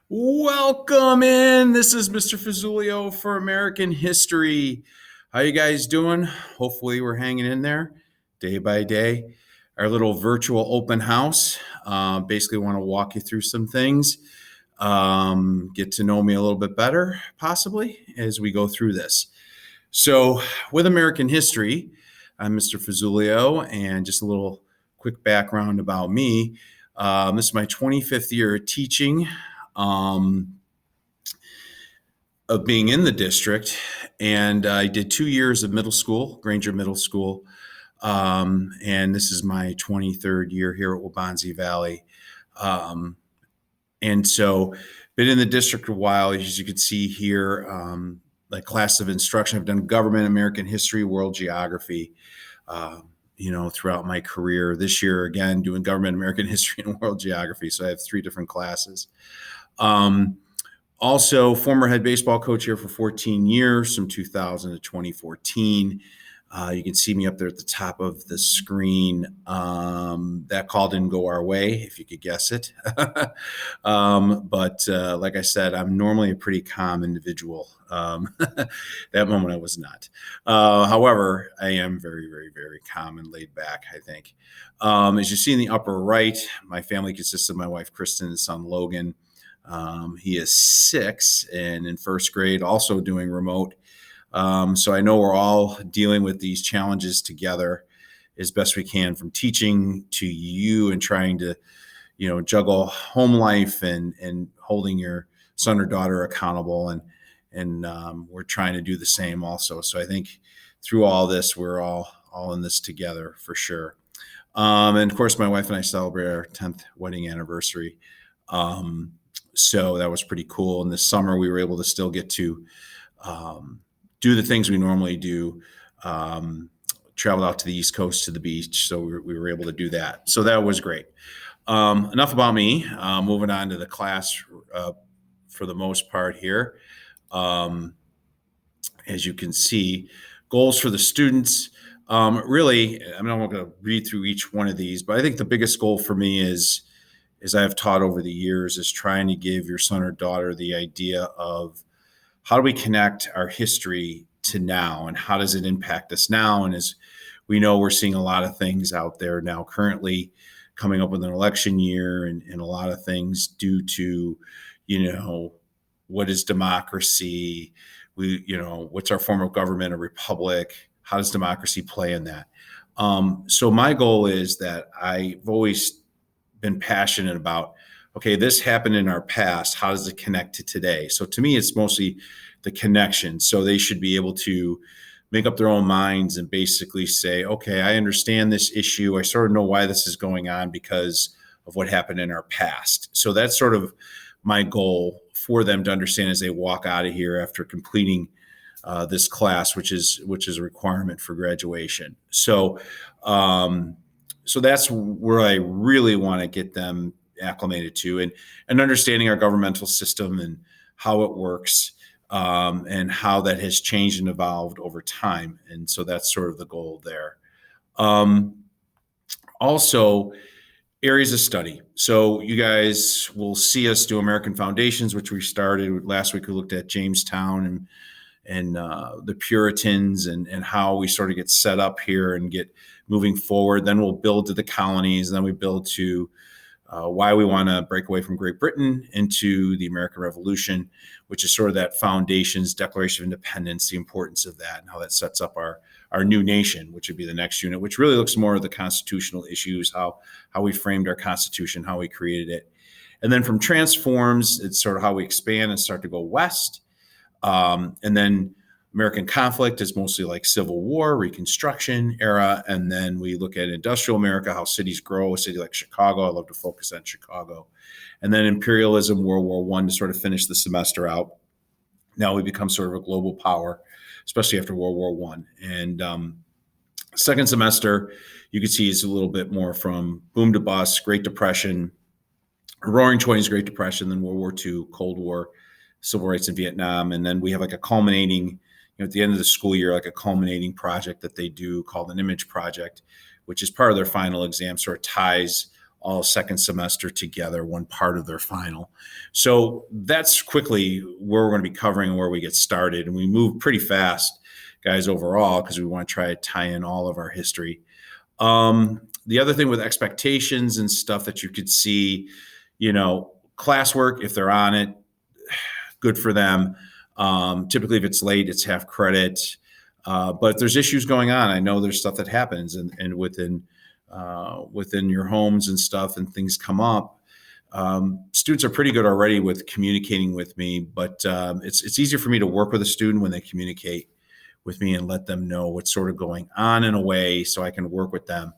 Welcome in. This is Mr. Fazulio for American History. How you guys doing? Hopefully we're hanging in there day by day. Our little virtual open house. Basically want to walk you through some things. Get to know me a little bit better, possibly, as we go through this. So with American History, I'm Mr. Fazulio, and just a little quick background about me. This is my 25th year teaching. Um, of being in the district, and I did 2 years of middle school, Granger Middle School, and this is my 23rd year here at Waubonsie Valley. Um, and so, been in the district a while, as you can see here, like class of instruction. I've done government, American history, world geography, uh, throughout my career. This year, again, doing government, American history, and world geography. So I have three different classes. Um, Also, former head baseball coach here for 14 years, from 2000 to 2014. You can see me up there at the top of the screen. That call didn't go our way, if you could guess it. But like I said, I'm normally a pretty calm individual. That moment I was not. However, I am very, very, very calm and laid back, I think. As you see in the upper right, my family consists of my wife, Kristen, and son, Logan. He is 6 and in first grade, also doing remote. So I know we're all dealing with these challenges together as best we can, from teaching to you and trying to, juggle home life and holding your son or daughter accountable. And we're trying to do the same also. So I think through all this, we're all in this together for sure. And of course, my wife and I celebrate our 10th wedding anniversary. So that was pretty cool. And this summer, we were able to still get to do the things we normally do. Traveled out to the East Coast to the beach, so we were able to do that. So that was great. Enough about me. Moving on to the class for the most part here. As you can see, goals for the students. Really, I'm not going to read through each one of these, but I think the biggest goal for me is, as I have taught over the years, is trying to give your son or daughter the idea of how do we connect our history to now, and how does it impact us now? And as we know, we're seeing a lot of things out there now currently coming up with an election year, and a lot of things due to, what is democracy? What's our form of government, a republic? How does democracy play in that? So my goal is that I've always been passionate about, okay, this happened in our past. How does it connect to today? So to me, it's mostly the connection. So they should be able to make up their own minds and basically say, okay, I understand this issue. I sort of know why this is going on because of what happened in our past. So that's sort of my goal for them to understand as they walk out of here after completing this class, which is a requirement for graduation. So that's where I really want to get them acclimated to, and understanding our governmental system and how it works, and how that has changed and evolved over time. And so that's sort of the goal there. Also, areas of study. So you guys will see us do American Foundations, which we started last week. We looked at Jamestown and the Puritans and how we sort of get set up here and get moving forward. Then we'll build to the colonies. And then we build to why we want to break away from Great Britain into the American Revolution, which is sort of that foundations, Declaration of Independence, the importance of that, and how that sets up our new nation, which would be the next unit, which really looks more at the constitutional issues, how we framed our Constitution, how we created it. And then from transforms, it's sort of how we expand and start to go west. And then American conflict is mostly like Civil War, Reconstruction era. And then we look at industrial America, how cities grow, a city like Chicago. I love to focus on Chicago. And then imperialism, World War I, to sort of finish the semester out. Now we become sort of a global power, especially after World War I. And second semester, you can see is a little bit more from boom to bust, Great Depression, Roaring '20s, Great Depression, then World War II, Cold War, civil rights in Vietnam. And then we have like a culminating, at the end of the school year, like a culminating project that they do called an image project, which is part of their final exam, sort of ties all second semester together, one part of their final. So that's quickly where we're going to be covering and where we get started. And we move pretty fast, guys, overall, because we want to try to tie in all of our history. The other thing with expectations and stuff that you could see, classwork, if they're on it, good for them. Typically, if it's late, it's half credit. But if there's issues going on, I know there's stuff that happens and within your homes and stuff, and things come up. Students are pretty good already with communicating with me, but it's easier for me to work with a student when they communicate with me and let them know what's sort of going on in a way so I can work with them.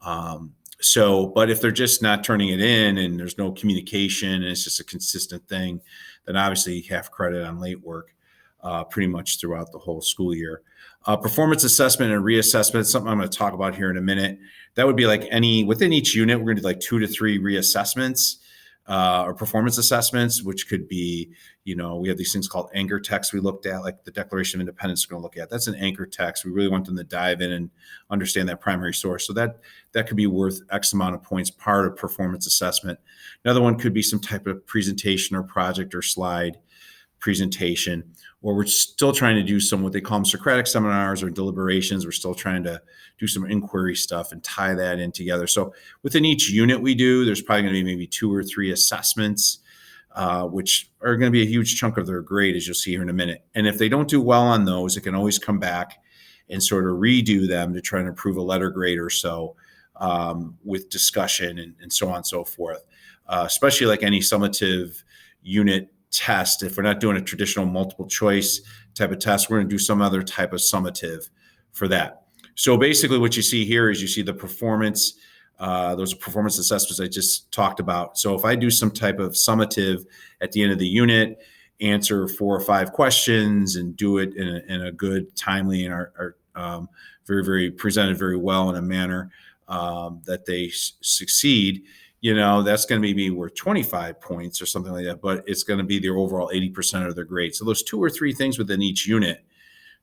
But if they're just not turning it in and there's no communication and it's just a consistent thing, then obviously half credit on late work pretty much throughout the whole school year. Performance assessment and reassessment, something I'm going to talk about here in a minute. That would be like within each unit, we're going to do like 2 to 3 reassessments or performance assessments, which could be, we have these things called anchor texts we looked at, like the Declaration of Independence we're going to look at. That's an anchor text. We really want them to dive in and understand that primary source. So that could be worth X amount of points, part of performance assessment. Another one could be some type of presentation or project or slide presentation, or we're still trying to do some what they call them Socratic seminars or deliberations. We're still trying to do some inquiry stuff and tie that in together. So within each unit we do, there's probably going to be maybe 2 or 3 assessments, which are going to be a huge chunk of their grade, as you'll see here in a minute. And if they don't do well on those, it can always come back and sort of redo them to try and improve a letter grade or so with discussion and so on and so forth. Especially like any summative unit test, if we're not doing a traditional multiple choice type of test, we're going to do some other type of summative for that. So basically what you see here is you see the performance, those are performance assessments I just talked about. So if I do some type of summative at the end of the unit, answer 4 or 5 questions and do it in a good, timely, and are very, very presented very well in a manner that they succeed, that's going to be worth 25 points or something like that, but it's going to be their overall 80% of their grade. So those 2 or 3 things within each unit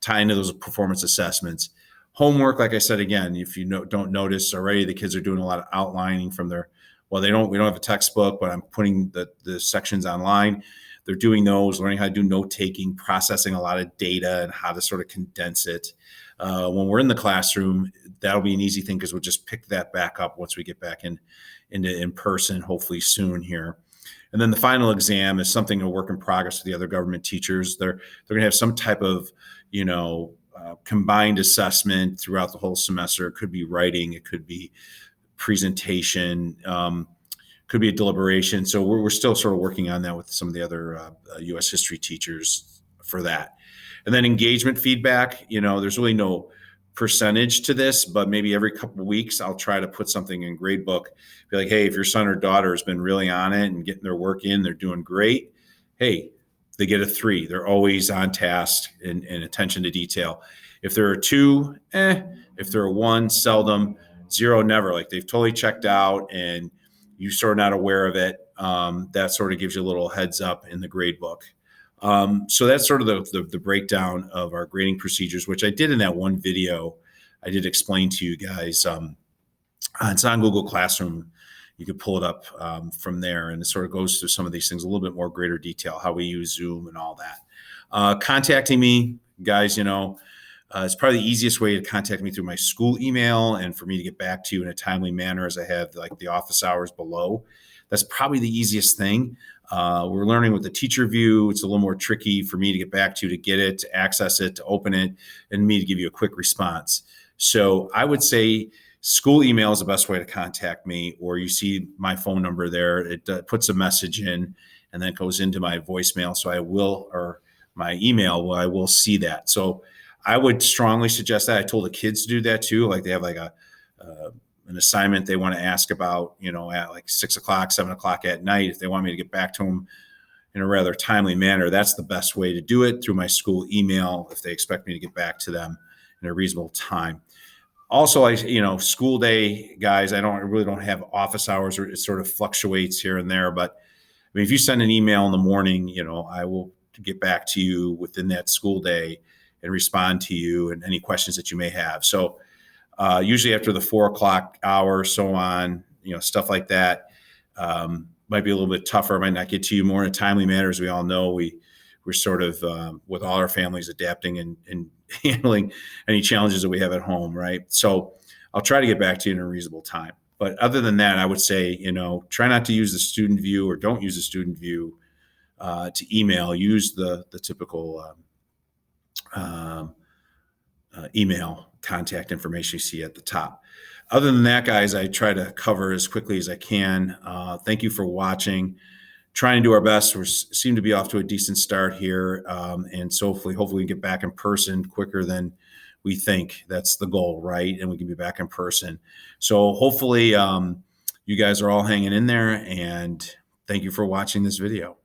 tie into those performance assessments. Homework, like I said, again, if you don't notice already, the kids are doing a lot of outlining from we don't have a textbook, but I'm putting the sections online. They're doing those, learning how to do note taking, processing a lot of data and how to sort of condense it. When we're in the classroom, that'll be an easy thing because we'll just pick that back up once we get back in person, hopefully soon here. And then the final exam is something a work in progress with the other government teachers. They're going to have some type of, combined assessment throughout the whole semester. It could be writing, it could be presentation, could be a deliberation. So we're still sort of working on that with some of the other U.S. history teachers for that. And then engagement feedback, there's really no percentage to this, but maybe every couple of weeks I'll try to put something in gradebook, be like, hey, if your son or daughter has been really on it and getting their work in, they're doing great. Hey, they get a 3. They're always on task and attention to detail. If there are 2, if there are 1, seldom. 0, never. Like they've totally checked out and you sort of not aware of it. That sort of gives you a little heads up in the grade book. So that's sort of the breakdown of our grading procedures, which I did in that one video. I did explain to you guys. It's on Google Classroom. You could pull it up from there, and it sort of goes through some of these things a little bit more greater detail, how we use Zoom and all that. Contacting me, guys, it's probably the easiest way to contact me through my school email and for me to get back to you in a timely manner, as I have like the office hours below. That's probably the easiest thing. We're learning with the teacher view. It's a little more tricky for me to get back to get it, to access it, to open it, and me to give you a quick response. So I would say school email is the best way to contact me, or you see my phone number there. It puts a message in and then it goes into my voicemail. So or my email, I will see that. So I would strongly suggest that. I told the kids to do that too. Like they have like an assignment they want to ask about, at like 6 o'clock, 7 o'clock at night. If they want me to get back to them in a rather timely manner, that's the best way to do it, through my school email, if they expect me to get back to them in a reasonable time. Also, school day, guys, I really don't have office hours, or it sort of fluctuates here and there. But I mean, if you send an email in the morning, I will get back to you within that school day and respond to you and any questions that you may have. So usually after the 4 o'clock hour, so on, stuff like that might be a little bit tougher, might not get to you more in a timely manner. As we all know, we're sort of with all our families adapting and handling any challenges that we have at home, right? So I'll try to get back to you in a reasonable time. But other than that, I would say, try not to use the student view, or don't use the student view to email. Use the typical email contact information you see at the top. Other than that, guys, I try to cover as quickly as I can. Thank you for watching. Trying to do our best. We seem to be off to a decent start here, and so hopefully we get back in person quicker than we think. That's the goal, right? And we can be back in person. So hopefully you guys are all hanging in there, and thank you for watching this video.